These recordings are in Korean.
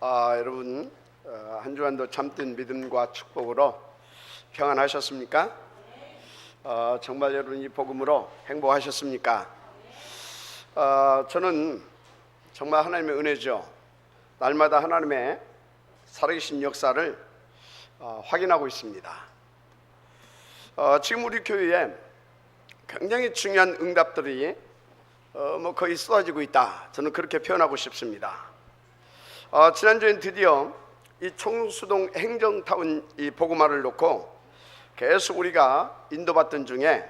여러분 한 주간도 참된 믿음과 축복으로 평안하셨습니까? 정말 여러분 이 복음으로 행복하셨습니까? 저는 정말 하나님의 은혜죠. 날마다 하나님의 살아계신 역사를 확인하고 있습니다. 지금 우리 교회에 굉장히 중요한 응답들이 거의 쏟아지고 있다. 저는 그렇게 표현하고 싶습니다. 지난주엔 드디어 이 청수동 행정타운 이 복음화를 놓고 계속 우리가 인도받던 중에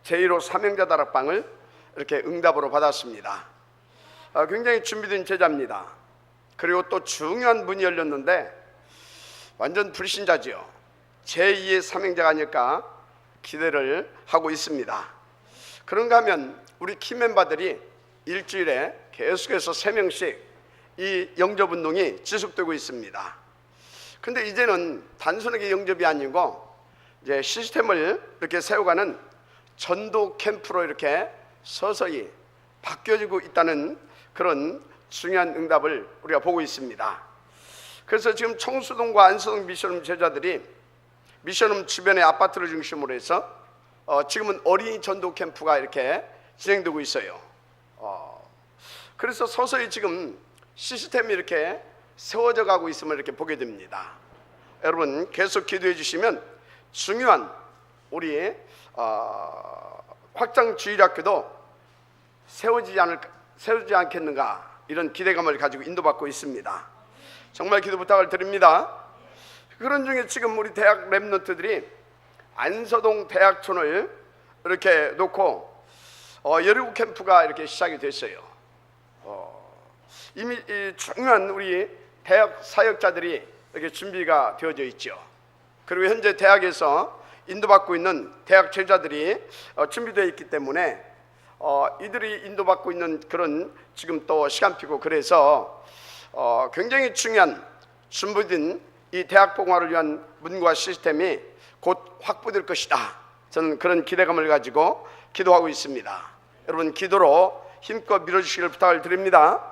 제1호 사명자 다락방을 이렇게 응답으로 받았습니다. 굉장히 준비된 제자입니다. 그리고 또 중요한 문이 열렸는데 완전 불신자지요. 제2의 사명자가 아닐까 기대를 하고 있습니다. 그런가 하면 우리 키 멤버들이 일주일에 계속해서 3명씩 이 영접운동이 지속되고 있습니다. 근데 이제는 단순하게 영접이 아니고 이제 시스템을 이렇게 세워가는 전도 캠프로 이렇게 서서히 바뀌어지고 있다는 그런 중요한 응답을 우리가 보고 있습니다. 그래서 지금 청수동과 안수동 미션홈 제자들이 미션홈 주변의 아파트를 중심으로 해서 지금은 어린이 전도 캠프가 이렇게 진행되고 있어요. 그래서 서서히 지금 시스템이 이렇게 세워져 가고 있음을 이렇게 보게 됩니다. 여러분 계속 기도해 주시면 중요한 우리 확장주일학교도 세우지 않겠는가 이런 기대감을 가지고 인도받고 있습니다. 정말 기도 부탁을 드립니다. 그런 중에 지금 우리 대학 랩런트들이 안서동 대학촌을 이렇게 놓고 여리고 캠프가 이렇게 시작이 됐어요. 이미 이 중요한 우리 대학 사역자들이 이렇게 준비가 되어져 있죠. 그리고 현재 대학에서 인도받고 있는 대학 제자들이 준비되어 있기 때문에 이들이 인도받고 있는 그런 지금 또 시간표고 그래서 굉장히 중요한 준비된 이 대학 복음화를 위한 문과 시스템이 곧 확보될 것이다. 저는 그런 기대감을 가지고 기도하고 있습니다. 여러분 기도로 힘껏 밀어주시길 부탁을 드립니다.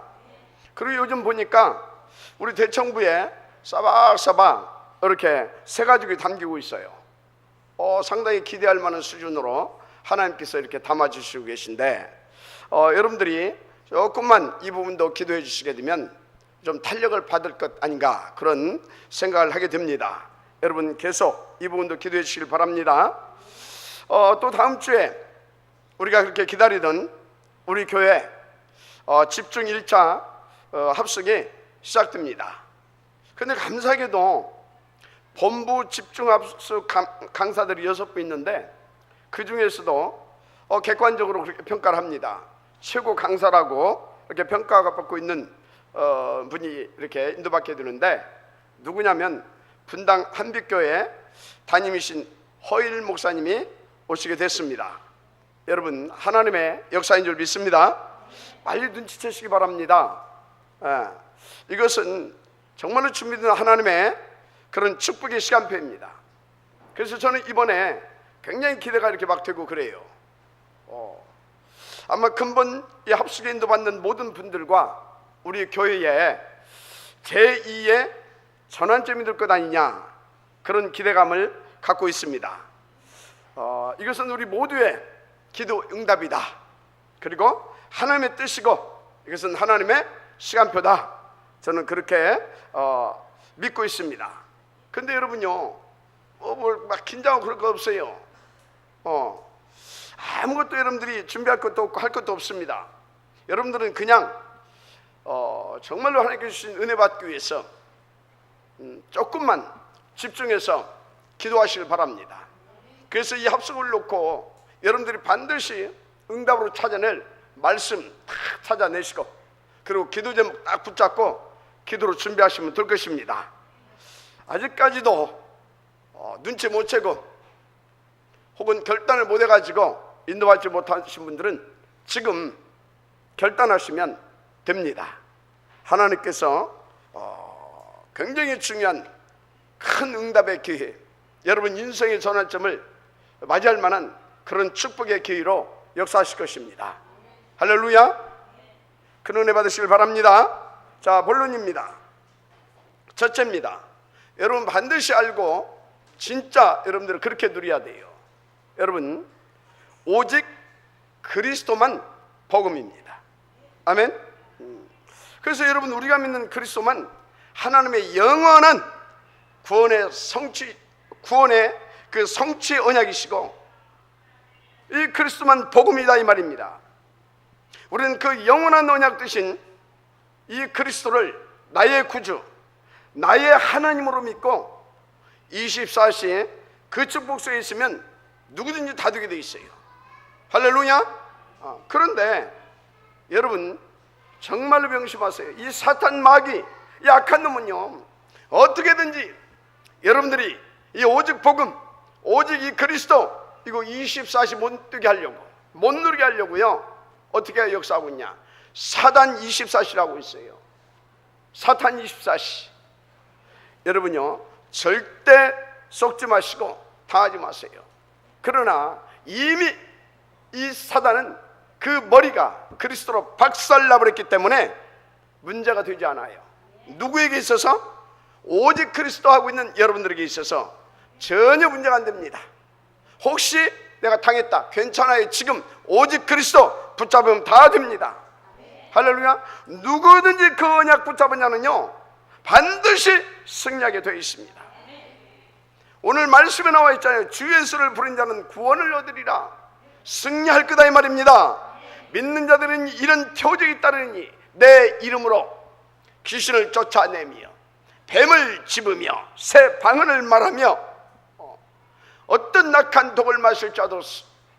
그리고 요즘 보니까 우리 대청부에 싸박싸박 이렇게 새 가족이 담기고 있어요. 상당히 기대할 만한 수준으로 하나님께서 이렇게 담아주시고 계신데 여러분들이 조금만 이 부분도 기도해 주시게 되면 좀 탄력을 받을 것 아닌가 그런 생각을 하게 됩니다. 여러분 계속 이 부분도 기도해 주시길 바랍니다. 또 다음 주에 우리가 그렇게 기다리던 우리 교회 집중 1차 합숙이 시작됩니다. 그런데 감사하게도 본부 집중 합숙 강사들이 6분 있는데 그 중에서도 객관적으로 그렇게 평가를 합니다. 최고 강사라고 이렇게 평가가 받고 있는 분이 이렇게 인도받게 되는데 누구냐면 분당 한빛교회 담임이신 허일 목사님이 오시게 됐습니다. 여러분 하나님의 역사인 줄 믿습니다. 빨리 눈치채시기 바랍니다. 이것은 정말로 준비된 하나님의 그런 축복의 시간표입니다. 그래서 저는 이번에 굉장히 기대가 이렇게 막 되고 그래요. 아마 근본 이 합숙에 인도받는 모든 분들과 우리 교회에 제2의 전환점이 될 것 아니냐 그런 기대감을 갖고 있습니다. 이것은 우리 모두의 기도 응답이다. 그리고 하나님의 뜻이고 이것은 하나님의 시간표다. 저는 그렇게 믿고 있습니다. 근데 여러분요 막 긴장하고 그럴 거 없어요. 아무것도 여러분들이 준비할 것도 없고 할 것도 없습니다. 여러분들은 그냥 정말로 하나님께 주신 은혜 받기 위해서 조금만 집중해서 기도하시길 바랍니다. 그래서 이 합숙을 놓고 여러분들이 반드시 응답으로 찾아낼 말씀 딱 찾아내시고 그리고 기도 제목 딱 붙잡고 기도로 준비하시면 될 것입니다. 아직까지도 눈치 못 채고 혹은 결단을 못 해가지고 인도받지 못하신 분들은 지금 결단하시면 됩니다. 하나님께서 굉장히 중요한 큰 응답의 기회, 여러분 인생의 전환점을 맞이할 만한 그런 축복의 기회로 역사하실 것입니다. 할렐루야. 큰 은혜 받으시길 바랍니다. 자, 본론입니다. 첫째입니다. 여러분 반드시 알고 진짜 여러분들은 그렇게 누려야 돼요. 여러분 오직 그리스도만 복음입니다. 아멘. 그래서 여러분 우리가 믿는 그리스도만 하나님의 영원한 구원의 그 성취의 언약이시고 이 그리스도만 복음이다 이 말입니다. 우리는 그 영원한 언약 되신 이 그리스도를 나의 구주, 나의 하나님으로 믿고 24시 그 축복 속에 있으면 누구든지 다 되게 돼 있어요. 할렐루야. 그런데 여러분 정말로 명심하세요. 이 사탄 마귀, 이 악한 놈은요 어떻게든지 여러분들이 이 오직 복음, 오직 이 그리스도 이거 24시 못 되게 하려고, 못 누리게 하려고요 어떻게 역사하고 있냐? 사단 24시라고 있어요. 사탄 24시. 여러분요 절대 속지 마시고 당하지 마세요. 그러나 이미 이 사단은 그 머리가 그리스도로 박살나버렸기 때문에 문제가 되지 않아요. 누구에게 있어서? 오직 그리스도 하고 있는 여러분들에게 있어서 전혀 문제가 안 됩니다. 혹시 내가 당했다, 괜찮아요. 지금 오직 그리스도 붙잡으면 다 됩니다. 할렐루야. 누구든지 그 언약 붙잡은 자는요 반드시 승리하게 되어 있습니다. 오늘 말씀에 나와 있잖아요. 주 예수를 부른 자는 구원을 얻으리라. 승리할 거다 이 말입니다. 믿는 자들은 이런 표적이 따르니 내 이름으로 귀신을 쫓아내며 뱀을 집으며 새 방언을 말하며 어떤 낙한 독을 마실 자도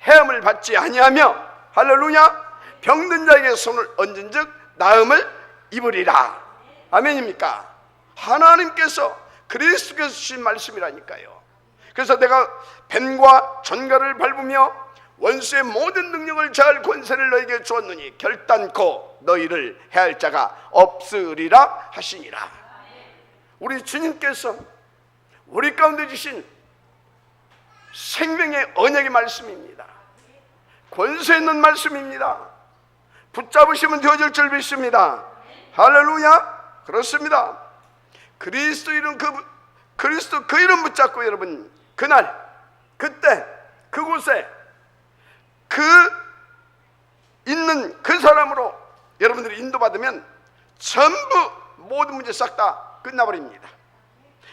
해함을 받지 아니하며 할렐루야. 병든 자에게 손을 얹은 즉 나음을 입으리라. 아멘입니까? 하나님께서 그리스도께서 주신 말씀이라니까요. 그래서 내가 뱀과 전갈을 밟으며 원수의 모든 능력을 제할 권세를 너에게 주었느니 결단코 너희를 해할 자가 없으리라 하시니라. 우리 주님께서 우리 가운데 주신 생명의 언약의 말씀입니다. 권세 있는 말씀입니다. 붙잡으시면 되어질 줄 믿습니다. 할렐루야. 그렇습니다. 그리스도 이름 그리스도 그 이름 붙잡고 여러분 그날 그때 그곳에 그 있는 그 사람으로 여러분들이 인도받으면 전부 모든 문제 싹 다 끝나버립니다.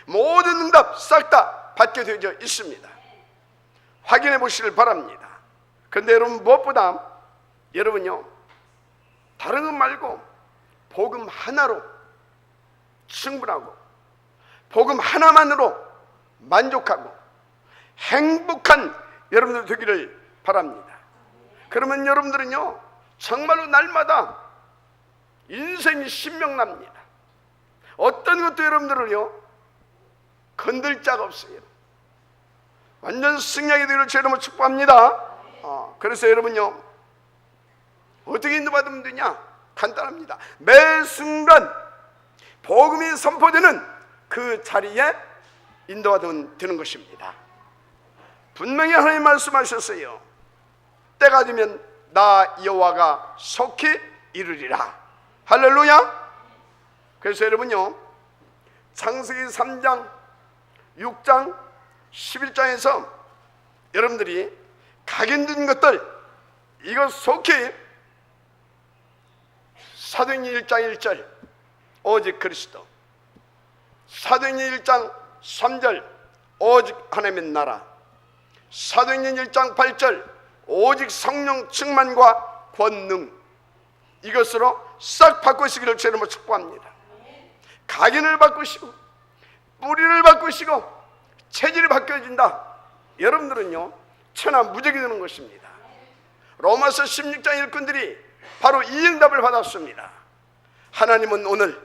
모든 응답 싹 다 받게 되어 있습니다. 확인해 보시길 바랍니다. 그런데 여러분 무엇보다 여러분요 다른 것 말고 복음 하나로 충분하고 복음 하나만으로 만족하고 행복한 여러분들 되기를 바랍니다. 그러면 여러분들은요 정말로 날마다 인생이 신명납니다. 어떤 것도 여러분들은요 건들 자가 없어요. 완전 승리하게 되기를 제 이름으로 축복합니다. 그래서 여러분요 어떻게 인도받으면 되냐? 간단합니다. 매 순간 복음이 선포되는 그 자리에 인도받으면 되는 것입니다. 분명히 하나님 말씀하셨어요. 때가 되면 나 여호와가 속히 이르리라. 할렐루야. 그래서 여러분요 창세기 3장 6장 11장에서 여러분들이 각인된 것들 이거 속히 사도행전 1장 1절 오직 그리스도, 사도행전 1장 3절 오직 하나님의 나라, 사도행전 1장 8절 오직 성령 충만과 권능, 이것으로 싹 바꾸시기를 제 이름으로 축복합니다. 각인을 바꾸시고 뿌리를 바꾸시고 체질이 바뀌어진다. 여러분들은요 천하무적이 되는 것입니다. 로마서 16장 일꾼들이 바로 이 응답을 받았습니다. 하나님은 오늘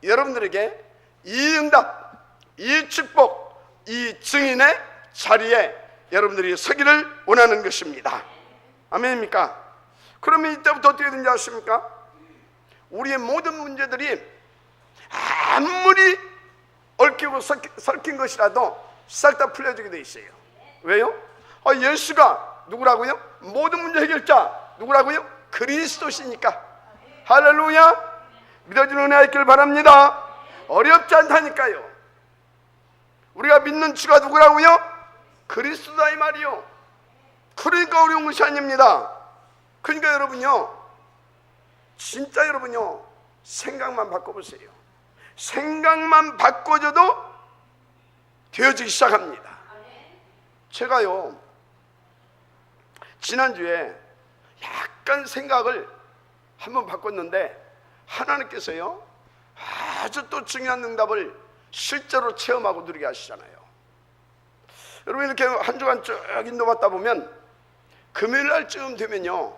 여러분들에게 이 응답, 이 축복, 이 증인의 자리에 여러분들이 서기를 원하는 것입니다. 아멘입니까? 그러면 이때부터 어떻게 되는지 아십니까? 우리의 모든 문제들이 아무리 얽히고 설킨 것이라도 싹 다 풀려지게 돼 있어요. 왜요? 예수가 누구라고요? 모든 문제 해결자 누구라고요? 그리스도시니까. 할렐루야. 믿어지는 은혜가 있기를 바랍니다. 어렵지 않다니까요. 우리가 믿는 주가 누구라고요? 그리스도다 이 말이요. 그러니까 어려운 것이 아닙니다. 그러니까 여러분요, 진짜 여러분요, 생각만 바꿔보세요. 생각만 바꿔줘도 되어지기 시작합니다. 제가요, 지난주에 약간 생각을 한번 바꿨는데 하나님께서요, 아주 또 중요한 응답을 실제로 체험하고 누리게 하시잖아요. 여러분, 이렇게 한 주간 쭉 인도받다 보면 금요일 날쯤 되면요,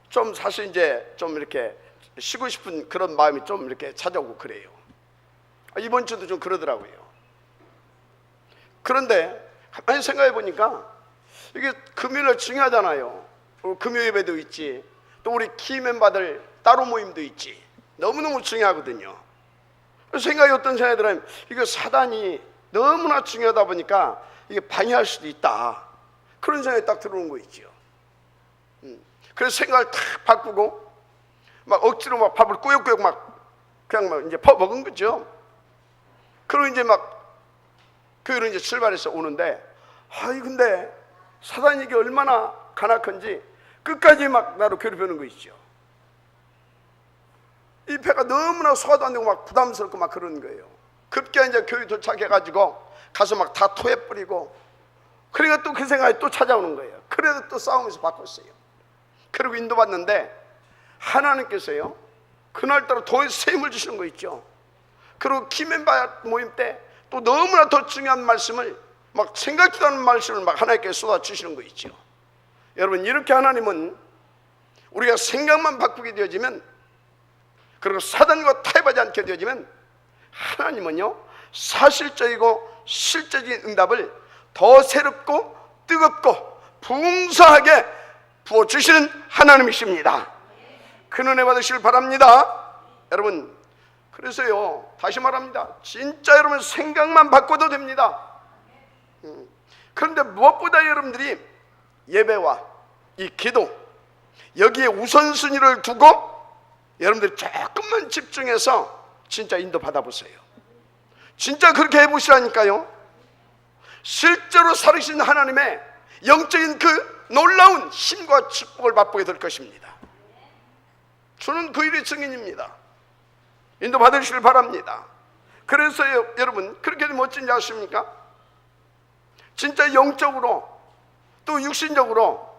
좀 사실 이제 좀 이렇게 쉬고 싶은 그런 마음이 좀 이렇게 찾아오고 그래요. 이번 주도 좀 그러더라고요. 그런데 가만히 생각해 보니까 이게 금요일날 중요하잖아요. 금요 예배도 있지, 또 우리 키 멤버들 따로 모임도 있지. 너무너무 중요하거든요. 생각이 어떤 생각이 들어요? 이거 사단이 너무나 중요하다 보니까 이게 방해할 수도 있다, 그런 생각이 딱 들어오는 거 있죠. 그래서 생각을 탁 바꾸고 막 억지로 막 밥을 꾸역꾸역 막 그냥 막 이제 퍼먹은 거죠. 그리고 이제 막 교회로 이제 출발해서 오는데, 근데 사단이 이게 얼마나 간악한지 끝까지 막 나를 괴롭히는 거 있죠. 이 배가 너무나 소화도 안 되고 막 부담스럽고 막 그러는 거예요. 급기야 이제 교회 도착해가지고 가서 막 다 토해버리고, 그러니까 또 그 생각이 또 찾아오는 거예요. 그래도 또 싸우면서 바꿨어요. 그리고 인도받는데 하나님께서요, 그날따라 더 세임을 주시는 거 있죠. 그리고 키멤버 모임 때 또 너무나 더 중요한 말씀을 막 생각지도 않은 말씀을 막 하나님께 쏟아주시는 거 있죠. 여러분, 이렇게 하나님은 우리가 생각만 바꾸게 되어지면, 그리고 사단과 타협하지 않게 되어지면 하나님은요, 사실적이고 실제적인 응답을 더 새롭고 뜨겁고 풍성하게 부어주시는 하나님이십니다. 그 은혜 받으시길 바랍니다. 여러분, 그래서요, 다시 말합니다. 진짜 여러분 생각만 바꿔도 됩니다. 그런데 무엇보다 여러분들이 예배와 이 기도, 여기에 우선순위를 두고 여러분들이 조금만 집중해서 진짜 인도 받아보세요. 진짜 그렇게 해보시라니까요. 실제로 살아계신 하나님의 영적인 그 놀라운 힘과 축복을 맛보게 될 것입니다. 저는 그 일의 증인입니다. 인도 받으시길 바랍니다. 그래서 여러분, 그렇게 멋진지 아십니까? 진짜 영적으로 또 육신적으로,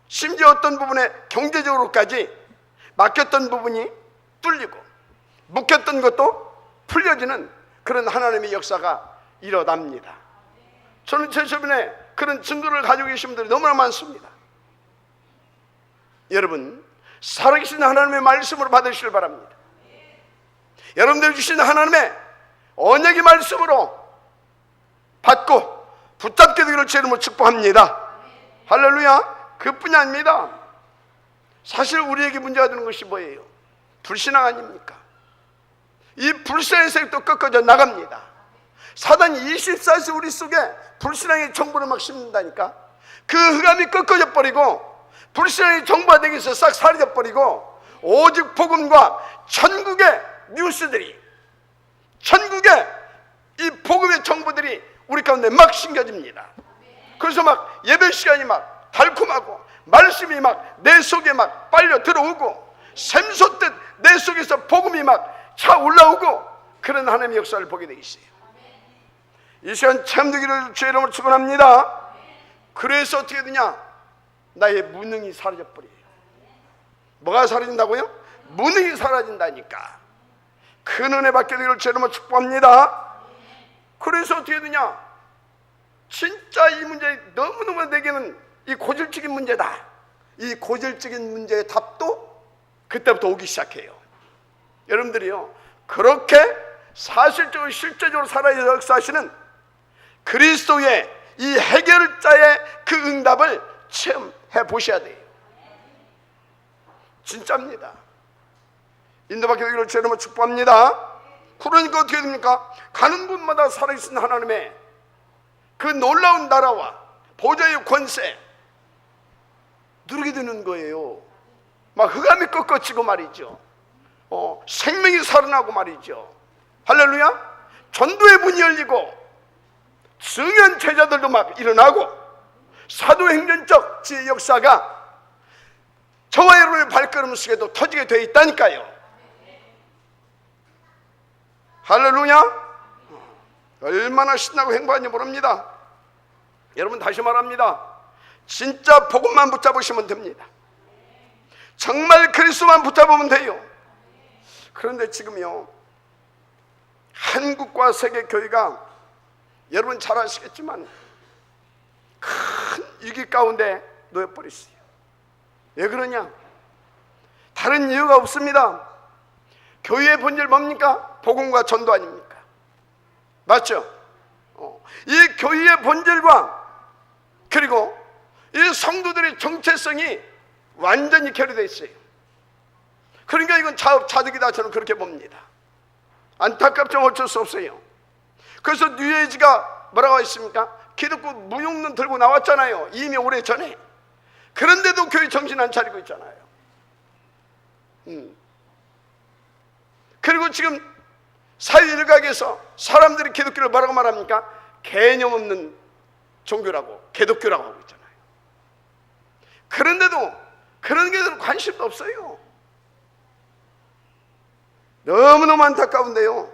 심지어 어떤 부분에 경제적으로까지 막혔던 부분이 뚫리고 묶였던 것도 풀려지는 그런 하나님의 역사가 일어납니다. 저는 제 주변에 그런 증거를 가지고 계신 분들이 너무나 많습니다. 여러분, 살아계신 하나님의 말씀으로 받으시길 바랍니다. 여러분들 주신 하나님의 언약의 말씀으로 받고 붙잡게 되기를 제 이름으로 축복합니다. 할렐루야. 그뿐이 아닙니다. 사실 우리에게 문제가 되는 것이 뭐예요? 불신앙 아닙니까? 이 불신앙의 세력도 꺾어져 나갑니다. 사단이 24시 우리 속에 불신앙의 정보를 막 심는다니까. 그 흑암이 꺾어져 버리고 불신앙의 정보가 되기 위해서 싹 사라져 버리고, 오직 복음과 천국의 뉴스들이, 천국의 이 복음의 정보들이 우리 가운데 막 심겨집니다. 그래서 막 예배 시간이 막 달콤하고 말씀이 막 내 속에 막 빨려 들어오고, 샘솟듯 내 속에서 복음이 막 차 올라오고, 그런 하나님의 역사를 보게 되어 있어요. 이 시간 참되기를 주의 이름으로 축원합니다. 그래서 어떻게 되냐? 나의 무능이 사라져버려요. 뭐가 사라진다고요? 무능이 사라진다니까. 큰 은혜 받게 되기를 주의 이름으로 축복합니다. 그래서 어떻게 되냐? 진짜 이 문제 너무너무 내게는 이 고질적인 문제다. 이 고질적인 문제의 답도 그때부터 오기 시작해요. 여러분들이요, 그렇게 사실적으로 실제적으로 살아야 역사하시는 그리스도의 이 해결자의 그 응답을 체험해 보셔야 돼요. 진짜입니다. 인도받게 되기를 주의 이름으로 축복합니다. 그러니까 어떻게 됩니까? 가는 곳마다 살아계신 하나님의 그 놀라운 나라와 보좌의 권세 누리게 되는 거예요. 막 흑암이 꺾어지고 말이죠. 생명이 살아나고 말이죠. 할렐루야. 전도의 문이 열리고 증인 제자들도 막 일어나고 사도행전적 지혜 역사가 저와 여러분의 발걸음 속에도 터지게 되어 있다니까요. 할렐루야. 얼마나 신나고 행복한지 모릅니다. 여러분, 다시 말합니다. 진짜 복음만 붙잡으시면 됩니다. 정말 그리스도만 붙잡으면 돼요. 그런데 지금요, 한국과 세계 교회가 여러분 잘 아시겠지만 큰 위기 가운데 놓여버렸어요. 왜 그러냐? 다른 이유가 없습니다. 교회의 본질 뭡니까? 복음과 전도 아닙니까? 맞죠? 이 교회의 본질과 그리고 이 성도들의 정체성이 완전히 결여되어 있어요. 그러니까 이건 자득이다, 저는 그렇게 봅니다. 안타깝지만 어쩔 수 없어요. 그래서 뉴에이지가 뭐라고 했습니까? 기독교 무용론 들고 나왔잖아요, 이미 오래전에. 그런데도 교회 정신 안 차리고 있잖아요. 그리고 지금 사회 일각에서 사람들이 기독교를 뭐라고 말합니까? 개념 없는 종교라고, 개독교라고 하고 있잖아요. 그런데도 그런 게 관심도 없어요. 너무너무 안타까운데요.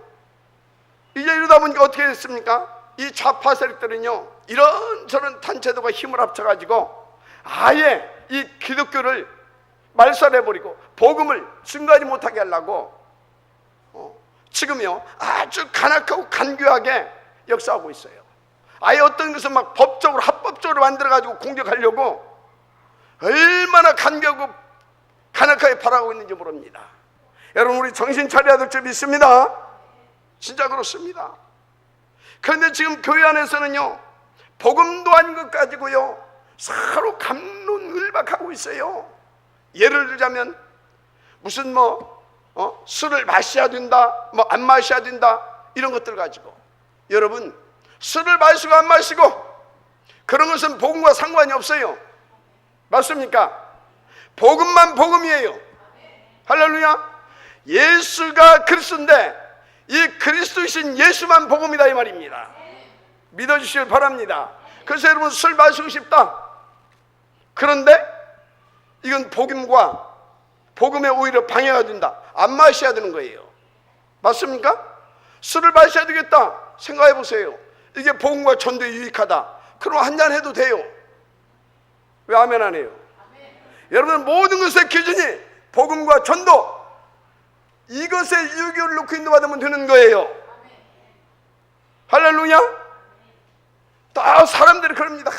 이제 이러다 보니까 어떻게 됐습니까? 이 좌파 세력들은요, 이런저런 단체들과 힘을 합쳐가지고 아예 이 기독교를 말살해버리고 복음을 증거하지 못하게 하려고 지금요 아주 간악하고 간교하게 역사하고 있어요. 아예 어떤 것을 막 법적으로 합법적으로 만들어가지고 공격하려고 얼마나 간교하고 간악하게 바라고 있는지 모릅니다. 여러분, 우리 정신 차려야 될 줄 믿습니다. 진짜 그렇습니다. 그런데 지금 교회 안에서는요, 복음도 아닌 것 가지고요 서로 갑론을박하고 있어요. 예를 들자면 무슨 술을 마셔야 된다, 안 마셔야 된다, 이런 것들 가지고. 여러분, 술을 마시고 안 마시고 그런 것은 복음과 상관이 없어요. 맞습니까? 복음만 복음이에요. 할렐루야. 예수가 그리스도인데 이 그리스도이신 예수만 복음이다, 이 말입니다. 믿어주시길 바랍니다. 그래서 여러분, 술 마시고 싶다, 그런데 이건 복음에 오히려 방해가 된다, 안 마셔야 되는 거예요. 맞습니까? 술을 마셔야 되겠다 생각해 보세요. 이게 복음과 전도에 유익하다, 그럼 한잔 해도 돼요. 왜 아멘 안 해요? 여러분, 모든 것의 기준이 복음과 전도, 이것에 유교를 놓고 인도받으면 되는 거예요. 할렐루야. 다 사람들이 그럽니다.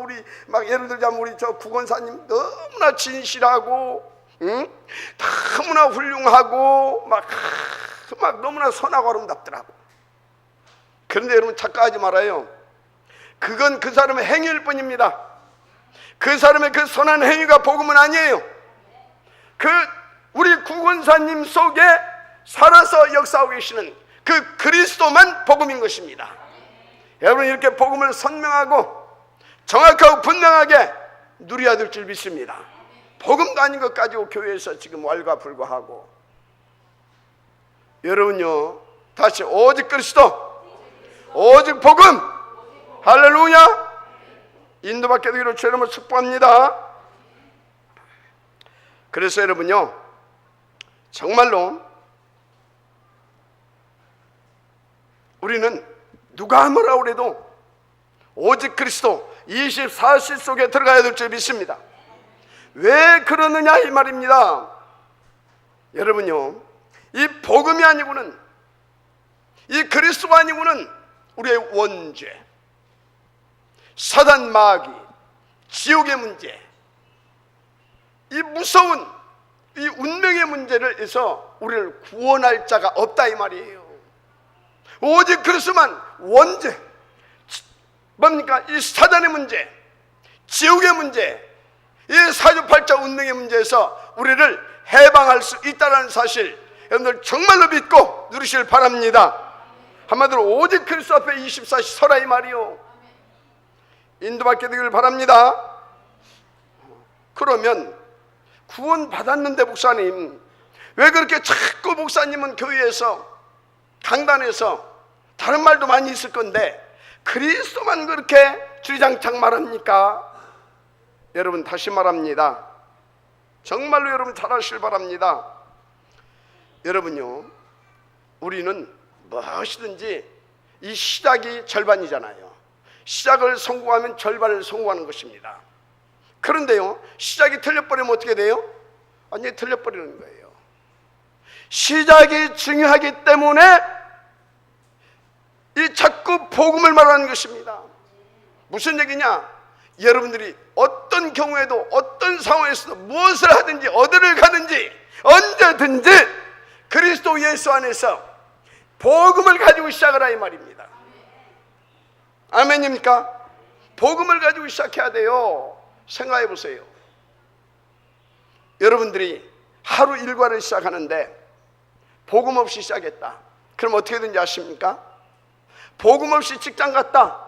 우리 막 예를 들자면 우리 구건사님 너무나 진실하고, 너무나 훌륭하고 막 너무나 선하고 아름답더라고. 그런데 여러분, 착각하지 말아요. 그건 그 사람의 행위일 뿐입니다. 그 사람의 그 선한 행위가 복음은 아니에요. 우리 구건사님 속에 살아서 역사하고 계시는 그 그리스도만 복음인 것입니다. 여러분, 이렇게 복음을 선명하고 정확하고 분명하게 누려야 될 줄 믿습니다. 복음도 아닌 것 가지고 교회에서 지금 왈가불가하고. 여러분요, 다시 오직 그리스도, 오직 복음, 할렐루야. 인도받게 되기를 주의 이름으로 축복합니다. 그래서 여러분요, 정말로 우리는 누가 뭐라고 해도 오직 그리스도 24시 속에 들어가야 될 줄 믿습니다. 왜 그러느냐 이 말입니다. 여러분요, 이 복음이 아니고는, 이 그리스도가 아니고는 우리의 원죄, 사단 마귀, 지옥의 문제, 이 무서운 이 운명의 문제를 해서 우리를 구원할 자가 없다 이 말이에요. 오직 그리스도만 원죄, 뭡니까? 이 사단의 문제, 지옥의 문제, 이 사주팔자 운명의 문제에서 우리를 해방할 수 있다는 사실, 여러분들 정말로 믿고 누리시길 바랍니다. 한마디로 오직 그리스도 앞에 24시 서라 이 말이요. 인도받게 되기를 바랍니다. 그러면 구원 받았는데 목사님, 왜 그렇게 자꾸 목사님은 교회에서 강단에서 다른 말도 많이 있을 건데 그리스도만 그렇게 주장창 말합니까? 여러분, 다시 말합니다. 정말로 여러분 잘 아시길 바랍니다. 여러분요, 우리는 무엇이든지 이 시작이 절반이잖아요. 시작을 성공하면 절반을 성공하는 것입니다. 그런데요, 시작이 틀려버리면 어떻게 돼요? 완전히 틀려버리는 거예요. 시작이 중요하기 때문에 이 자꾸 복음을 말하는 것입니다. 무슨 얘기냐? 여러분들이 어떤 경우에도 어떤 상황에서도 무엇을 하든지 어디를 가든지 언제든지 그리스도 예수 안에서 복음을 가지고 시작하라 이 말입니다. 아멘입니까? 복음을 가지고 시작해야 돼요. 생각해 보세요. 여러분들이 하루 일과를 시작하는데 복음 없이 시작했다. 그럼 어떻게 되는지 아십니까? 복음 없이 직장 갔다.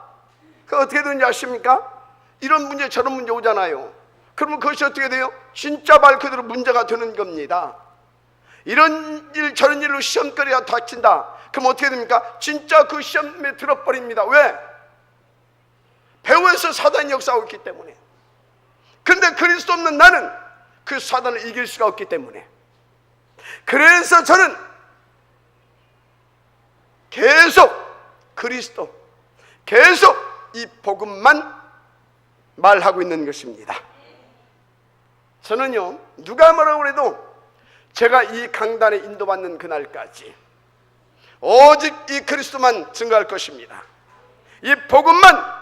그 어떻게 되는지 아십니까? 이런 문제 저런 문제 오잖아요. 그러면 그것이 어떻게 돼요? 진짜 말 그대로 문제가 되는 겁니다. 이런 일 저런 일로 시험거리가 닥친다. 그럼 어떻게 됩니까? 진짜 그 시험에 들어버립니다. 왜? 배후에서 사단이 역사하고 있기 때문에. 그런데 그리스도 없는 나는 그 사단을 이길 수가 없기 때문에. 그래서 저는 계속 그리스도, 계속 이 복음만 말하고 있는 것입니다. 저는요, 누가 뭐라고 해도 제가 이 강단에 인도받는 그날까지 오직 이 그리스도만 증거할 것입니다. 이 복음만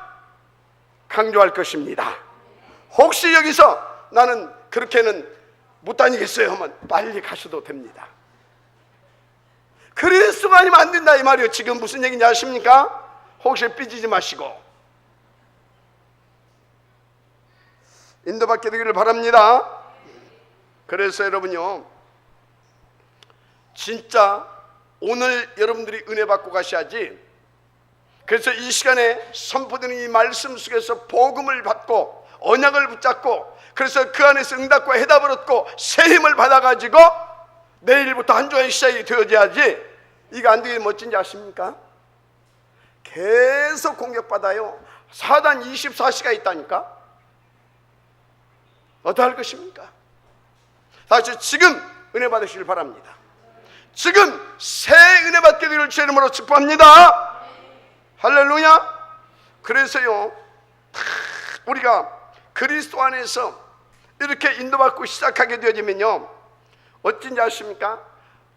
강조할 것입니다. 혹시 여기서 나는 그렇게는 못 다니겠어요 하면 빨리 가셔도 됩니다. 그리스도가 아니면 안 된다 이 말이에요. 지금 무슨 얘기인지 아십니까? 혹시 삐지지 마시고 인도받게 되기를 바랍니다. 그래서 여러분요, 진짜 오늘 여러분들이 은혜 받고 가셔야지. 그래서 이 시간에 선포되는 이 말씀 속에서 복음을 받고 언약을 붙잡고 그래서 그 안에서 응답과 해답을 얻고 새 힘을 받아가지고 내일부터 한 주간의 시작이 되어져야지. 이거 안 되게 멋진지 아십니까? 계속 공격받아요. 사단 24시가 있다니까. 어떻게 할 것입니까? 다시 지금 은혜 받으시길 바랍니다. 지금 새 은혜 받게 되기를 주의 이름으로 축복합니다. 할렐루야. 그래서요, 우리가 그리스도 안에서 이렇게 인도받고 시작하게 되어지면요, 어쩐지 아십니까?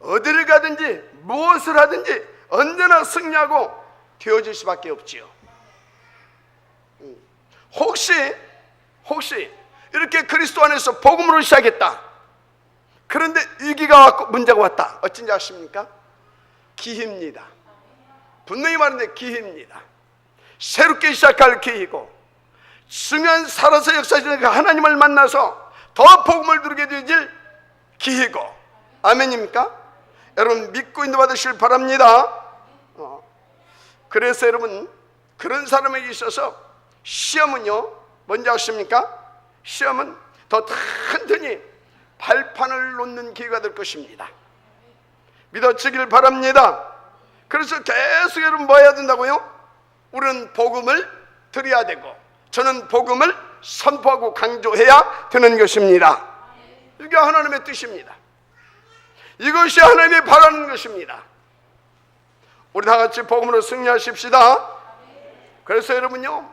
어디를 가든지 무엇을 하든지 언제나 승리하고 되어질 수밖에 없지요. 혹시 이렇게 그리스도 안에서 복음으로 시작했다. 그런데 위기가 왔고 문제가 왔다. 어쩐지 아십니까? 기회입니다. 분명히 말하는데 기회입니다. 새롭게 시작할 기회이고 중요한 살아서 역사하시는 그 하나님을 만나서 더 복음을 누리게 되질 기회고. 아멘입니까? 여러분 믿고 인도받으시길 바랍니다. 그래서 여러분 그런 사람에게 있어서 시험은요 뭔지 아십니까? 시험은 더 튼튼히 발판을 놓는 기회가 될 것입니다. 믿어지길 바랍니다. 그래서 계속 여러분 뭐 해야 된다고요? 우리는 복음을 드려야 되고 저는 복음을 선포하고 강조해야 되는 것입니다. 이게 하나님의 뜻입니다. 이것이 하나님이 바라는 것입니다. 우리 다 같이 복음으로 승리하십시다. 그래서 여러분요,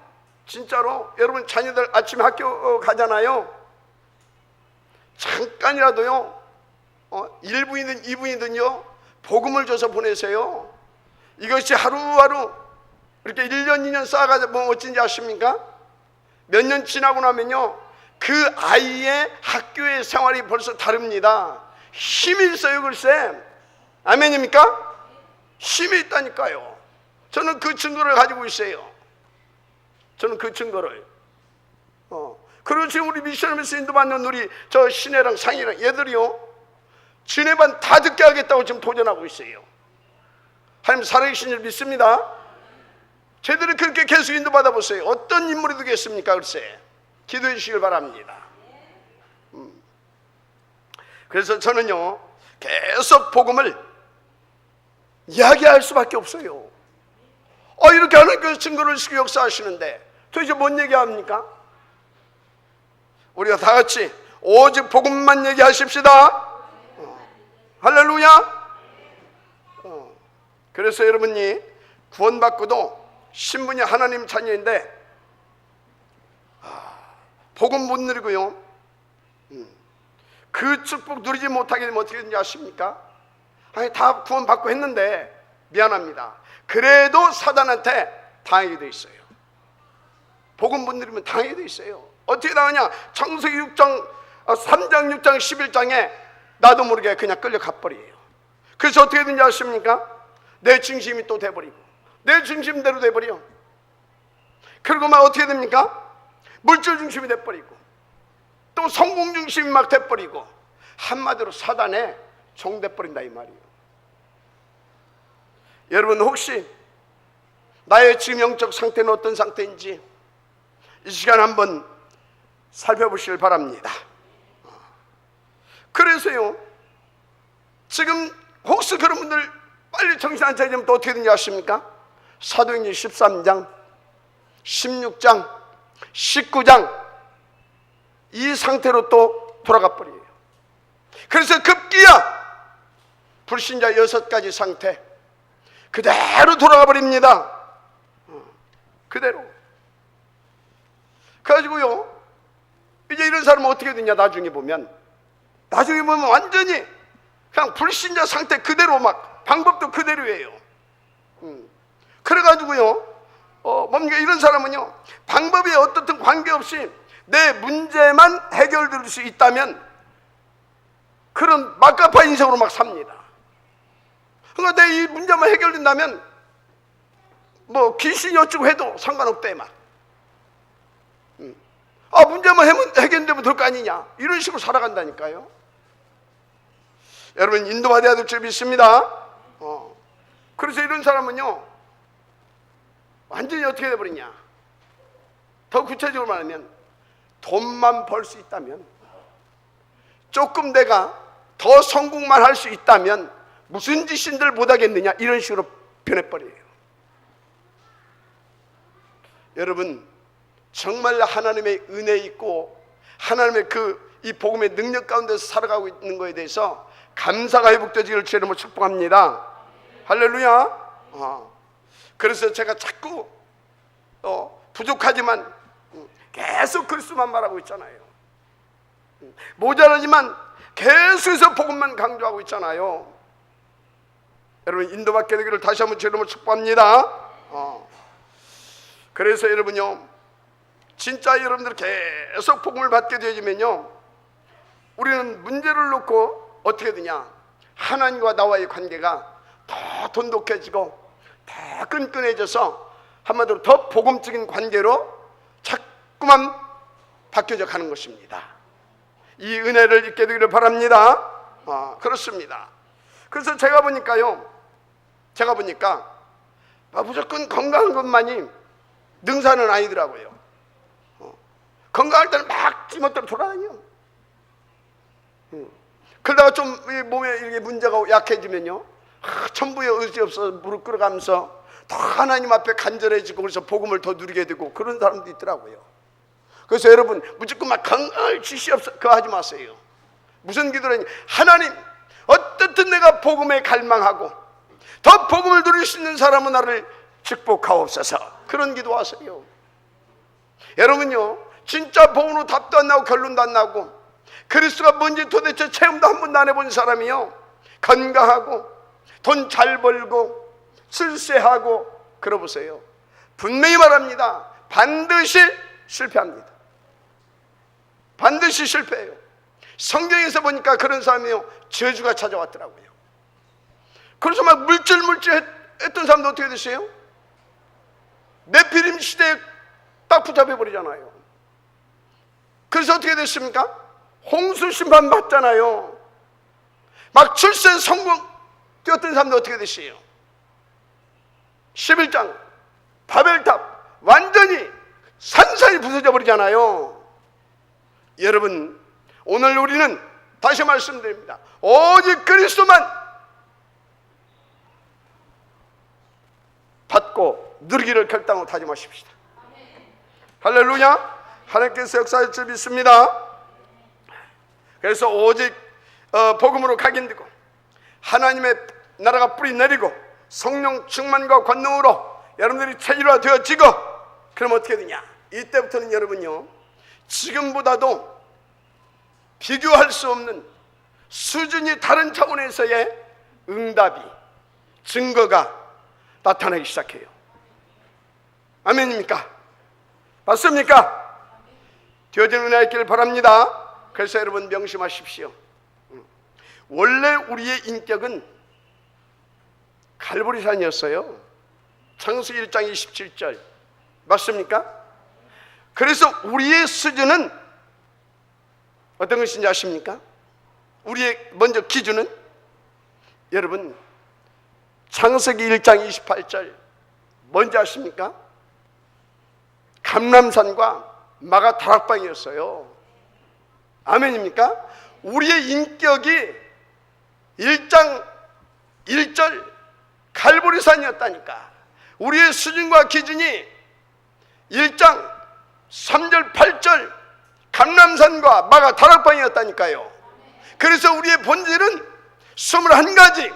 진짜로 여러분 자녀들 아침에 학교 가잖아요. 잠깐이라도요 1분이든 2분이든요 복음을 줘서 보내세요. 이것이 하루하루 이렇게 1년 2년 쌓아가지고 뭐 어쩐지 아십니까? 몇 년 지나고 나면요 그 아이의 학교의 생활이 벌써 다릅니다. 힘이 있어요. 글쎄 아멘입니까? 힘이 있다니까요. 저는 그 증거를 가지고 있어요. 저는 그 증거를 그리고 지금 우리 미션하면서 인도받는 우리 저 신혜랑 상이랑 얘들이요 지네반 다 듣게 하겠다고 지금 도전하고 있어요. 하나님 살아계신 줄 믿습니다. 쟤들은 그렇게 계속 인도받아 보세요. 어떤 인물이 되겠습니까? 글쎄 기도해 주시길 바랍니다. 그래서 저는요 계속 복음을 이야기할 수밖에 없어요. 이렇게 하나님께서 증거를 주시고 역사하시는데 도대체 뭔 얘기합니까? 우리가 다 같이 오직 복음만 얘기하십시다. 할렐루야. 그래서 여러분이 구원받고도 신분이 하나님 자녀인데 복음 못 누리고요, 그 축복 누리지 못하게 되면 어떻게 되는지 아십니까? 아니, 다 구원받고 했는데 미안합니다, 그래도 사단한테 당하게 돼 있어요. 복음 못 누리면 당하게 돼 있어요. 어떻게 당하냐? 창세기 6장 3장 6장 11장에 나도 모르게 그냥 끌려가 버려요. 그래서 어떻게 되는지 아십니까? 내 중심이 또 돼버리고 내 중심대로 돼버려. 그리고 막 어떻게 됩니까? 물질 중심이 돼버리고 또 성공 중심이 막 돼버리고, 한마디로 사단에 종돼버린다 이 말이에요. 여러분, 혹시 나의 지금 영적 상태는 어떤 상태인지 이 시간 한번 살펴보시길 바랍니다. 그래서요, 지금 혹시 그런 분들 빨리 정신 안 차리면 또 어떻게 되는지 아십니까? 사도행전 13장 16장 19장 이 상태로 또 돌아가 버려요. 그래서 급기야 불신자 6가지 상태 그대로 돌아가 버립니다. 그대로. 그래가지고요, 이제 이런 사람은 어떻게 되냐, 나중에 보면 완전히 그냥 불신자 상태 그대로, 막 방법도 그대로예요. 그래가지고요, 뭡니까, 이런 사람은요, 방법이 어떻든 관계없이 내 문제만 해결될 수 있다면 그런 막가파 인생으로 막 삽니다. 그러니까 내 이 문제만 해결된다면 뭐 귀신이 어쩌고 해도 상관없대 막. 문제만 해결되면 될 거 아니냐, 이런 식으로 살아간다니까요. 여러분, 인도받아야 될 줄 믿습니다. 그래서 이런 사람은요, 완전히 어떻게 돼버리냐, 더 구체적으로 말하면 돈만 벌 수 있다면, 조금 내가 더 성공만 할 수 있다면 무슨 짓인들 못하겠느냐, 이런 식으로 변해버려요. 여러분, 정말 하나님의 은혜 있고 하나님의 이 복음의 능력 가운데서 살아가고 있는 것에 대해서 감사가 회복되기를 주의 이름으로 축복합니다. 할렐루야. 그래서 제가 자꾸 부족하지만 계속 그리스도만 말하고 있잖아요. 모자라지만 계속해서 복음만 강조하고 있잖아요. 여러분, 인도받게 되기를 다시 한번 주의 이름으로 축복합니다. 그래서 여러분요, 진짜 여러분들 계속 복음을 받게 되어지면요, 우리는 문제를 놓고 어떻게 되냐, 하나님과 나와의 관계가 더 돈독해지고 더 끈끈해져서 한마디로 더 복음적인 관계로 자꾸만 바뀌어져 가는 것입니다. 이 은혜를 잊게 되기를 바랍니다. 그렇습니다. 그래서 제가 보니까 무조건 건강한 것만이 능사는 아니더라고요. 건강할 때는 막 찌멋대로 돌아다녀. 그러다가 좀 몸에 이렇게 문제가 약해지면요, 천부에 의지 없어 무릎 꿇어가면서 더 하나님 앞에 간절해지고, 그래서 복음을 더 누리게 되고, 그런 사람도 있더라고요. 그래서 여러분, 무조건 막 건강을 지시 없어 그거 하지 마세요. 무슨 기도라니, 하나님, 어떻든 내가 복음에 갈망하고 더 복음을 누릴 수 있는 사람은 나를 축복하옵소서, 그런 기도하세요. 여러분요, 진짜 복음으로 답도 안 나고 결론도 안 나고 그리스도가 뭔지 도대체 체험도 한 번도 안 해본 사람이요, 건강하고 돈 잘 벌고 출세하고 그러보세요. 분명히 말합니다. 반드시 실패합니다. 반드시 실패해요. 성경에서 보니까 그런 사람이요, 저주가 찾아왔더라고요. 그래서 막 물질 했던 사람도 어떻게 됐어요? 네피림 시대에 딱 붙잡혀버리잖아요. 그래서 어떻게 됐습니까? 홍수 심판 받잖아요. 막 출세 성공 뛰었던 사람도 어떻게 됐어요? 11장 바벨탑 완전히 산산이 부서져 버리잖아요. 여러분, 오늘 우리는 다시 말씀드립니다. 오직 그리스도만 받고 누리기를 결단하고 다짐하십시다. 할렐루야. 하나님께서 역사할 줄 믿습니다. 그래서 오직 복음으로 각인되고 하나님의 나라가 뿌리 내리고 성령 충만과 권능으로 여러분들이 체질화 되어지고, 그럼 어떻게 되냐? 이때부터는 여러분요, 지금보다도 비교할 수 없는 수준이 다른 차원에서의 응답이, 증거가 나타나기 시작해요. 아멘입니까? 맞습니까? 되어지는 은혜가 있기를 바랍니다. 그래서 여러분 명심하십시오. 원래 우리의 인격은 갈보리산이었어요. 창세기 1장 27절 맞습니까? 그래서 우리의 수준은 어떤 것인지 아십니까? 우리의 먼저 기준은 여러분 창세기 1장 28절 뭔지 아십니까? 감람산과 마가 다락방이었어요. 아멘입니까? 우리의 인격이 1장 1절 갈보리산이었다니까. 우리의 수준과 기준이 1장 3절 8절 감람산과 마가 다락방이었다니까요. 그래서 우리의 본질은 21가지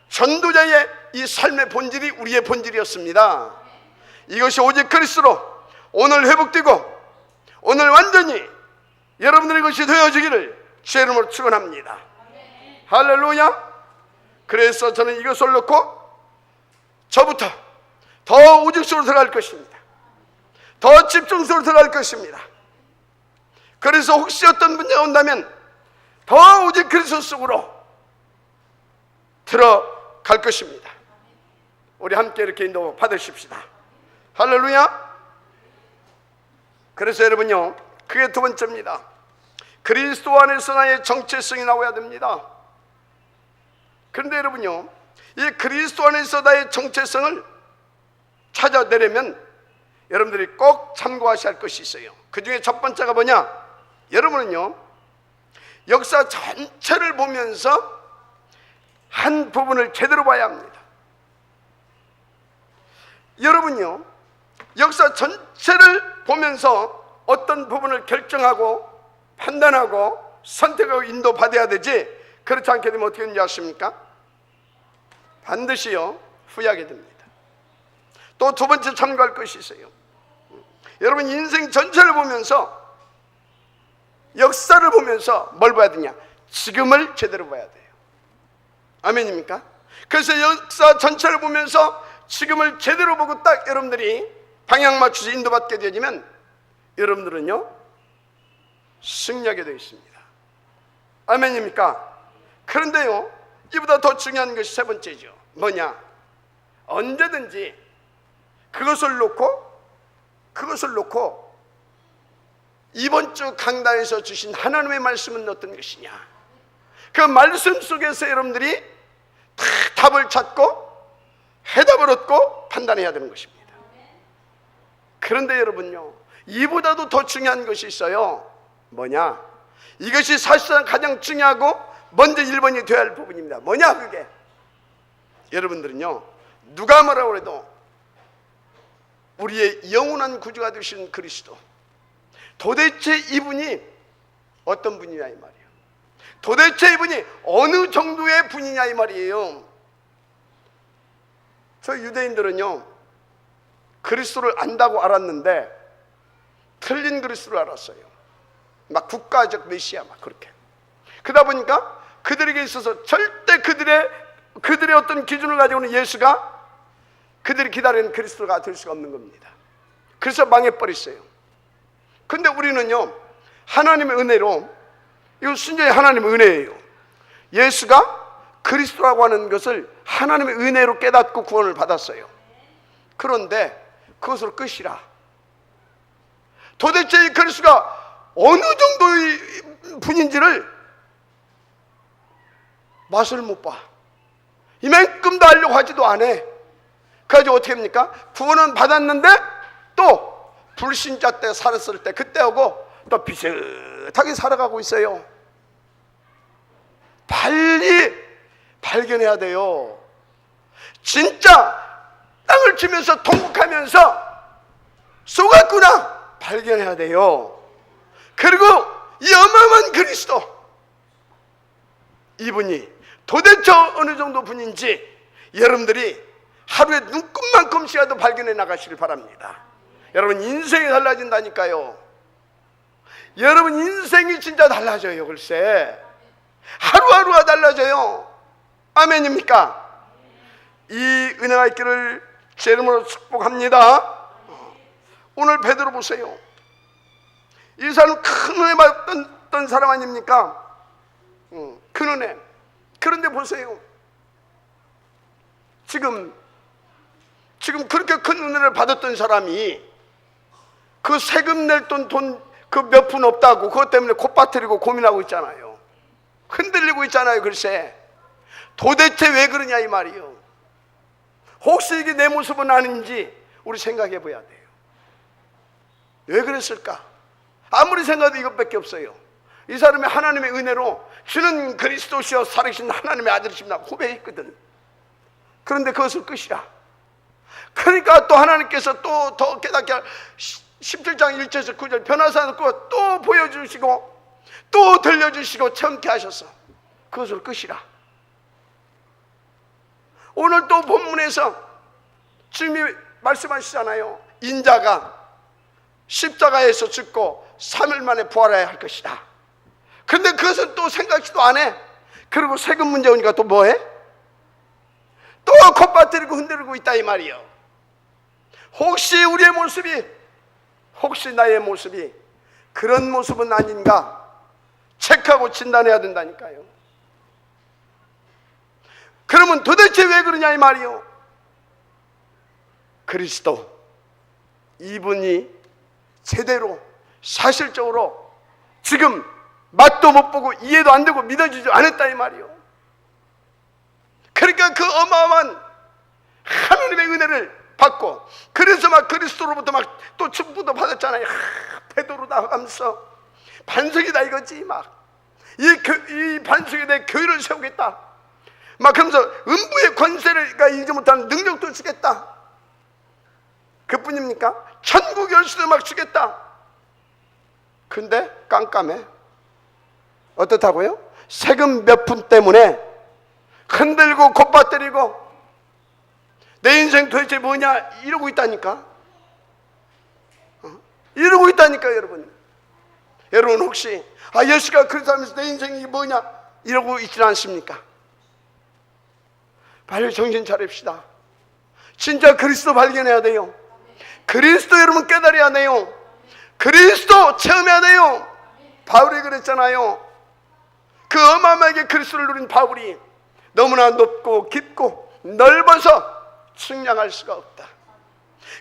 전도자의 이 삶의 본질이 우리의 본질이었습니다. 이것이 오직 그리스도로 오늘 회복되고 오늘 완전히 여러분들의 것이 되어지기를 주의 이름으로 축원합니다. 할렐루야. 그래서 저는 이것을 놓고 저부터 더 우직수로 들어갈 것입니다. 더 집중수로 들어갈 것입니다. 그래서 혹시 어떤 문제가 온다면 더 오직 그리스도 속으로 들어갈 것입니다. 우리 함께 이렇게 인도 받으십시다. 할렐루야. 그래서 여러분요, 그게 두 번째입니다. 그리스도 안에서 나의 정체성이 나와야 됩니다. 그런데 여러분요, 이 그리스도 안에서 나의 정체성을 찾아내려면 여러분들이 꼭 참고하셔야 할 것이 있어요. 그 중에 첫 번째가 뭐냐? 여러분은요, 역사 전체를 보면서 한 부분을 제대로 봐야 합니다. 여러분요, 역사 전체를 보면서 어떤 부분을 결정하고 판단하고 선택하고 인도받아야 되지, 그렇지 않게 되면 어떻게 되는지 아십니까? 반드시요 후회하게 됩니다. 또 두 번째 참고할 것이 있어요. 여러분 인생 전체를 보면서, 역사를 보면서 뭘 봐야 되냐? 지금을 제대로 봐야 돼요. 아멘입니까? 그래서 역사 전체를 보면서 지금을 제대로 보고 딱 여러분들이 방향 맞춰서 인도받게 되어지면 여러분들은요 승리하게 되어 있습니다. 아멘입니까? 그런데요, 이보다 더 중요한 것이 세 번째죠. 뭐냐? 언제든지 그것을 놓고 이번 주 강단에서 주신 하나님의 말씀은 어떤 것이냐, 그 말씀 속에서 여러분들이 다 답을 찾고 해답을 얻고 판단해야 되는 것입니다. 그런데 여러분요, 이보다도 더 중요한 것이 있어요. 뭐냐? 이것이 사실상 가장 중요하고 먼저 1번이 되어야 할 부분입니다. 뭐냐 그게? 여러분들은요, 누가 뭐라고 해도 우리의 영원한 구주가 되신 그리스도, 도대체 이분이 어떤 분이냐 이 말이에요. 도대체 이분이 어느 정도의 분이냐 이 말이에요. 저 유대인들은요 그리스도를 안다고 알았는데 틀린 그리스도를 알았어요. 막 국가적 메시아 막 그렇게. 그러다 보니까 그들에게 있어서 절대 그들의 어떤 기준을 가지고는 예수가 그들이 기다리는 그리스도가 될 수가 없는 겁니다. 그래서 망해버렸어요. 근데 우리는요 하나님의 은혜로, 이거 순전히 하나님의 은혜예요. 예수가 그리스도라고 하는 것을 하나님의 은혜로 깨닫고 구원을 받았어요. 그런데 그것으로 끝이라. 도대체 이 그리스도가 어느 정도의 분인지를 맛을 못 봐. 이만큼도 알려고 하지도 않아. 그래가지고 어떻게 합니까? 구원은 받았는데 또 불신자 때 살았을 때 그때하고 또 비슷하게 살아가고 있어요. 빨리 발견해야 돼요. 진짜 땅을 치면서 통곡하면서 쏘갔구나 발견해야 돼요. 그리고 이 어마어마한 그리스도, 이분이 도대체 어느 정도 분인지 여러분들이 하루에 눈금만큼씩이라도 발견해 나가시길 바랍니다. 여러분, 인생이 달라진다니까요. 여러분, 인생이 진짜 달라져요. 글쎄, 하루하루가 달라져요. 아멘입니까? 이 은혜가 있기를 제 이름으로 축복합니다. 오늘 베드로 보세요. 이 사람은 큰 은혜 받았던 사람 아닙니까? 큰 은혜. 그런데 보세요, 지금 그렇게 큰 은혜를 받았던 사람이 그 세금 낼 돈 그 몇 푼 없다고 그것 때문에 콧바트리고 고민하고 있잖아요. 흔들리고 있잖아요. 글쎄, 도대체 왜 그러냐 이 말이요. 혹시 이게 내 모습은 아닌지 우리 생각해 봐야 돼요. 왜 그랬을까? 아무리 생각해도 이것밖에 없어요. 이 사람이 하나님의 은혜로 주는 그리스도시여 살아계신 하나님의 아들이십니다 고백했거든. 그런데 그것을 끝이라. 그러니까 또 하나님께서 또 더 깨닫게 17장 1절에서 9절 변화사 놓고 또 보여주시고 또 들려주시고 청케 하셔서 그것을 끝이라. 오늘 또 본문에서 주님이 말씀하시잖아요. 인자가 십자가에서 죽고 3일 만에 부활해야 할 것이다. 근데 그것은 또 생각지도 안 해. 그리고 세금 문제 오니까 또 뭐해? 또 콧바트리고 흔들고 있다 이 말이요. 혹시 우리의 모습이, 혹시 나의 모습이 그런 모습은 아닌가 체크하고 진단해야 된다니까요. 그러면 도대체 왜 그러냐 이 말이요. 그리스도, 이분이 제대로 사실적으로 지금 맛도 못 보고 이해도 안 되고 믿어지지 않았다 이 말이요. 그러니까 그 어마어마한 하나님의 은혜를 받고, 그래서 막 그리스도로부터 막 또 축복도 받았잖아요. 베드로다 하면서 반석이다 이거지. 막 이 반석에 대해 교회를 세우겠다 막 그러면서 음부의 권세를 이기지 못하는 능력도 주겠다. 그뿐입니까? 천국 열쇠도 막 주겠다. 근데 깜깜해. 어떻다고요? 세금 몇 푼 때문에 흔들고 콧바뜨리고 내 인생 도대체 뭐냐 이러고 있다니까. 이러고 있다니까. 여러분 혹시 예수가 그렇다면서 내 인생이 뭐냐 이러고 있지 않습니까? 빨리 정신 차립시다. 진짜 그리스도 발견해야 돼요. 그리스도 여러분 깨달아야 돼요. 그리스도 체험해야 돼요. 바울이 그랬잖아요. 그 어마어마하게 그리스도를 누린 바울이 너무나 높고 깊고 넓어서 측량할 수가 없다.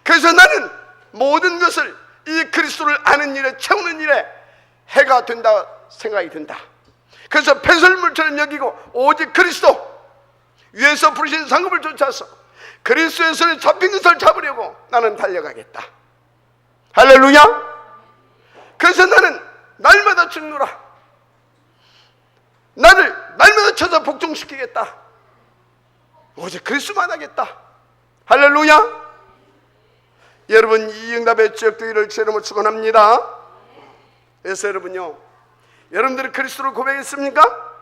그래서 나는 모든 것을 이 그리스도를 아는 일에, 채우는 일에 해가 된다 생각이 든다. 그래서 배설물처럼 여기고 오직 그리스도 위에서 부르신 상급을 쫓아서 그리스도에서 잡힌 것을 잡으려고 나는 달려가겠다. 할렐루야. 그래서 나는 날마다 죽노라. 나를 날마다 쳐서 복종시키겠다. 오직 그리스도만 하겠다. 할렐루야. 여러분, 이 응답의 지역되기를 제 이름으로 축원합니다. 그래서 여러분요, 여러분들이 그리스도를 고백했습니까?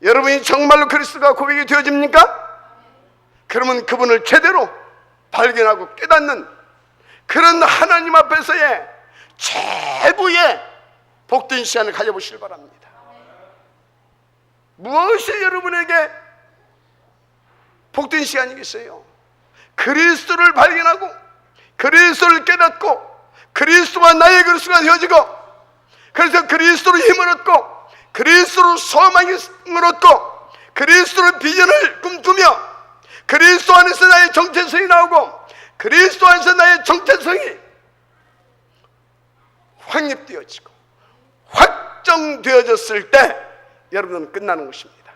여러분이 정말로 그리스도가 고백이 되어집니까? 그러면 그분을 제대로 발견하고 깨닫는 그런 하나님 앞에서의 최고의 복된 시간을 가져보시길 바랍니다. 무엇이 여러분에게 복된 시간이겠어요? 그리스도를 발견하고 그리스도를 깨닫고 그리스도가 나의 그리스도가 되어지고, 그래서 그리스도로 힘을 얻고 그리스도로 소망을 얻고 그리스도로 비전을 꿈꾸며 그리스도 안에서 나의 정체성이 나오고 그리스도 안에서 나의 정체성이 확립되어지고 확정되어졌을 때 여러분은 끝나는 것입니다.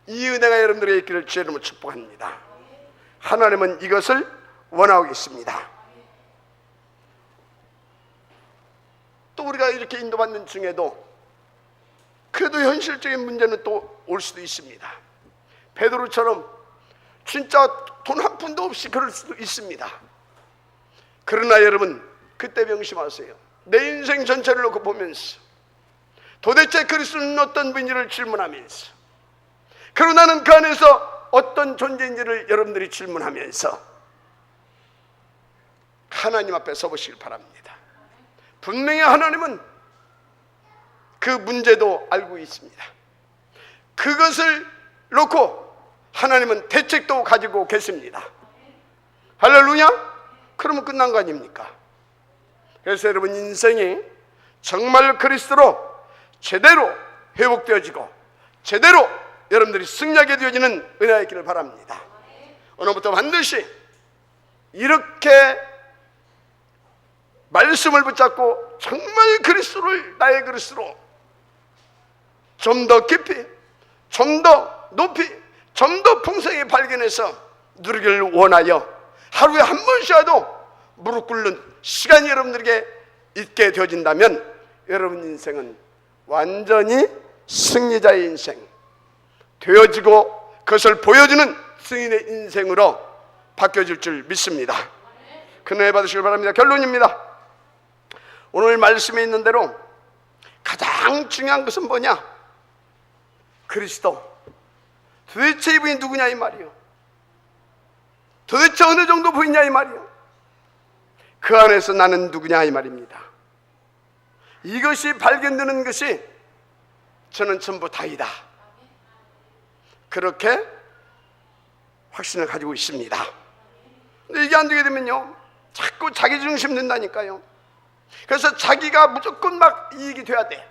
이 은혜가 여러분들에게 있기를 주의 이름으로 축복합니다. 하나님은 이것을 원하고 계십니다. 또 우리가 이렇게 인도받는 중에도 그래도 현실적인 문제는 또 올 수도 있습니다. 베드로처럼 진짜 돈 한 푼도 없이 그럴 수도 있습니다. 그러나 여러분, 그때 명심하세요. 내 인생 전체를 놓고 보면서 도대체 그리스도는 어떤 분인지를 질문하면서, 그리고 나는 그 안에서 어떤 존재인지를 여러분들이 질문하면서 하나님 앞에 서보시길 바랍니다. 분명히 하나님은 그 문제도 알고 있습니다. 그것을 놓고 하나님은 대책도 가지고 계십니다. 할렐루야. 그러면 끝난 거 아닙니까? 그래서 여러분, 인생이 정말 그리스도로 제대로 회복되어지고 제대로 여러분들이 승리하게 되어지는 은혜가 있기를 바랍니다. 오늘부터 반드시 이렇게 말씀을 붙잡고 정말 그리스도를 나의 그리스도로 좀 더 깊이, 좀 더 높이, 좀 더 풍성히 발견해서 누리기를 원하여 하루에 한 번씩이라도 무릎 꿇는 시간이 여러분들에게 있게 되어진다면 여러분 인생은 완전히 승리자의 인생 되어지고 그것을 보여주는 승인의 인생으로 바뀌어질 줄 믿습니다. 큰은혜 받으시길 바랍니다. 결론입니다. 오늘 말씀에 있는 대로 가장 중요한 것은 뭐냐? 그리스도. 도대체 이분이 누구냐 이 말이요. 도대체 어느 정도 보이냐 이 말이요. 그 안에서 나는 누구냐 이 말입니다. 이것이 발견되는 것이 저는 전부 다이다. 그렇게 확신을 가지고 있습니다. 근데 이게 안 되게 되면요, 자꾸 자기 중심 된다니까요. 그래서 자기가 무조건 막 이익이 돼야 돼.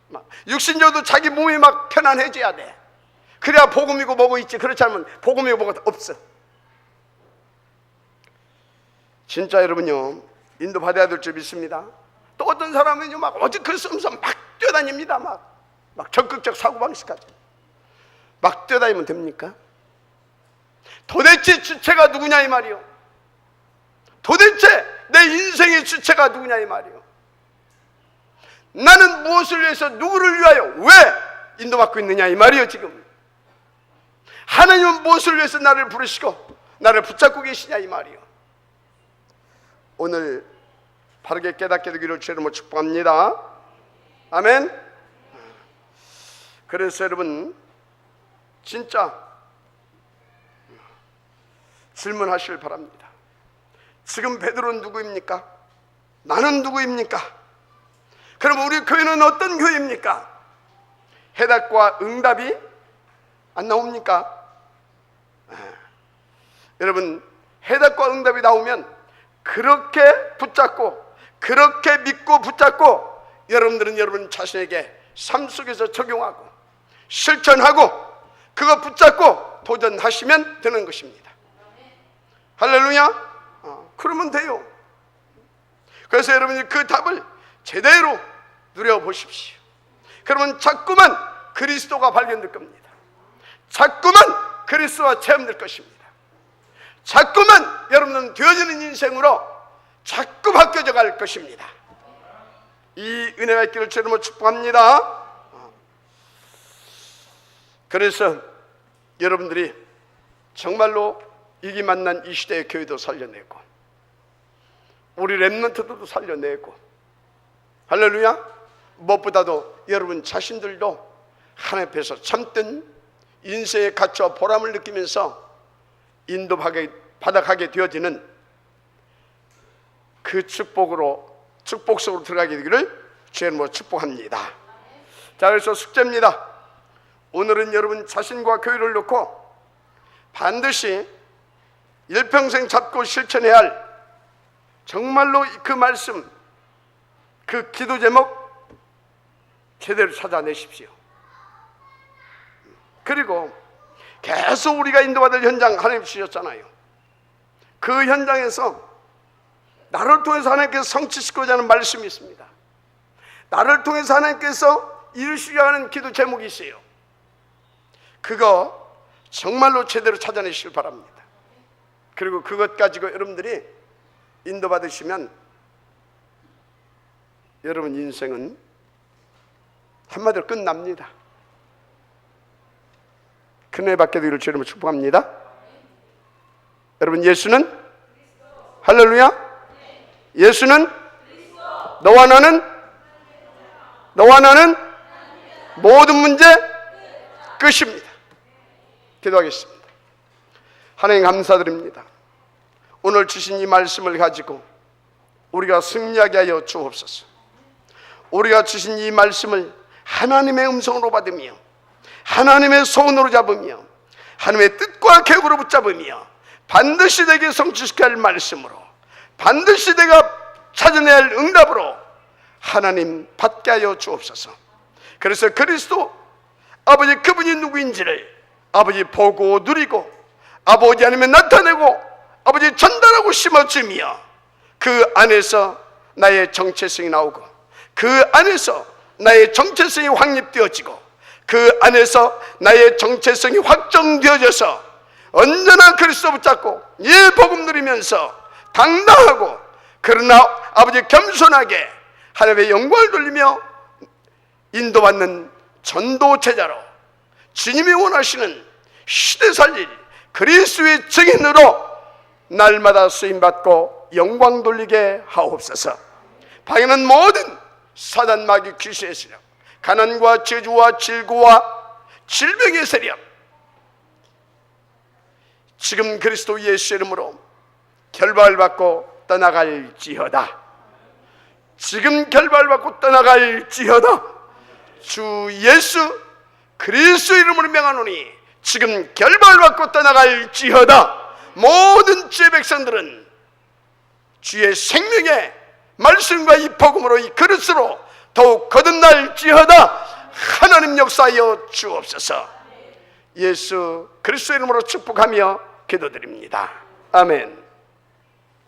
막 육신적으로 자기 몸이 막 편안해져야 돼. 그래야 복음이고 뭐고 있지. 그렇지 않으면 복음이고 뭐가 없어. 진짜 여러분요, 인도 받아야 될 줄 믿습니다. 또 어떤 사람은요, 막 어디 글 쓰면서 막 뛰어다닙니다. 막 적극적 사고방식까지 막 뛰어다니면 됩니까? 도대체 주체가 누구냐 이 말이요. 도대체 내 인생의 주체가 누구냐 이 말이요. 나는 무엇을 위해서, 누구를 위하여, 왜 인도받고 있느냐 이 말이요. 지금 하나님은 무엇을 위해서 나를 부르시고 나를 붙잡고 계시냐 이 말이요. 오늘 바르게 깨닫게 되기를 주의 이름으로 축복합니다. 아멘. 그래서 여러분 진짜 질문하시길 바랍니다. 지금 베드로는 누구입니까? 나는 누구입니까? 그럼 우리 교회는 어떤 교회입니까? 해답과 응답이 안 나옵니까? 여러분, 해답과 응답이 나오면 그렇게 붙잡고, 그렇게 믿고 붙잡고 여러분들은 여러분 자신에게 삶 속에서 적용하고 실천하고 그거 붙잡고 도전하시면 되는 것입니다. 할렐루야. 그러면 돼요. 그래서 여러분이 그 답을 제대로 누려보십시오. 그러면 자꾸만 그리스도가 발견될 겁니다. 자꾸만 그리스도와 체험될 것입니다. 자꾸만 여러분은 되어지는 인생으로 자꾸 바뀌어져 갈 것입니다. 이 은혜가 있기를 주님으로 축복합니다. 그래서 여러분들이 정말로 이기 만난 이 시대의 교회도 살려내고 우리 렘넌트들도 살려내고, 할렐루야. 무엇보다도 여러분 자신들도 하나님 앞에서 참된 인생의 가치와 보람을 느끼면서 인도받아가게 되어지는 그 축복 속으로 들어가게 되기를 주님으로 축복합니다. 자, 그래서 숙제입니다. 오늘은 여러분 자신과 교회를 놓고 반드시 일평생 잡고 실천해야 할 정말로 그 말씀, 그 기도 제목 제대로 찾아내십시오. 그리고 계속 우리가 인도받을 현장 하나님 주셨잖아요. 그 현장에서 나를 통해서 하나님께서 성취시키고자 하는 말씀이 있습니다. 나를 통해서 하나님께서 이루시려 하는 기도 제목이 있어요. 그거 정말로 제대로 찾아내시길 바랍니다. 그리고 그것 가지고 여러분들이 인도받으시면 여러분 인생은 한마디로 끝납니다. 큰 은혜 받게 되기를 주님으로 축복합니다. 여러분, 예수는 할렐루야. 예수는 너와 나는 모든 문제 끝입니다. 기도하겠습니다. 하나님 감사드립니다. 오늘 주신 이 말씀을 가지고 우리가 승리하게 하여 주옵소서. 우리가 주신 이 말씀을 하나님의 음성으로 받으며 하나님의 소원으로 잡으며 하나님의 뜻과 계획으로 붙잡으며 반드시 내게 성취시켜야 할 말씀으로, 반드시 내가 찾아내야 할 응답으로 하나님 받게 하여 주옵소서. 그래서 그리스도 아버지 그분이 누구인지를 아버지 보고 누리고 아버지 안에 나타내고 아버지 전달하고 심어주며 그 안에서 나의 정체성이 나오고 그 안에서 나의 정체성이 확립되어지고 그 안에서 나의 정체성이 확정되어져서 언제나 그리스도 붙잡고 이 복음 누리면서 당당하고 그러나 아버지 겸손하게 하나님의 영광을 돌리며 인도받는 전도 제자로 주님이 원하시는 시대 살릴 그리스도의 증인으로 날마다 쓰임받고 영광 돌리게 하옵소서. 방해는 모든 사단 마귀 귀신의 세력, 가난과 저주와 질고와 질병의 세력, 지금 그리스도 예수 이름으로 결박을 받고 떠나갈지어다. 지금 결박을 받고 떠나갈지어다. 주 예수 그리스도 이름으로 명하노니 지금 결박을 받고 떠나갈지어다. 모든 주의 백성들은 주의 생명의 말씀과 이 복음으로 이 그릇으로 더욱 거듭날지어다. 하나님 역사하여 주옵소서. 예수 그리스도 이름으로 축복하며 기도드립니다. 아멘.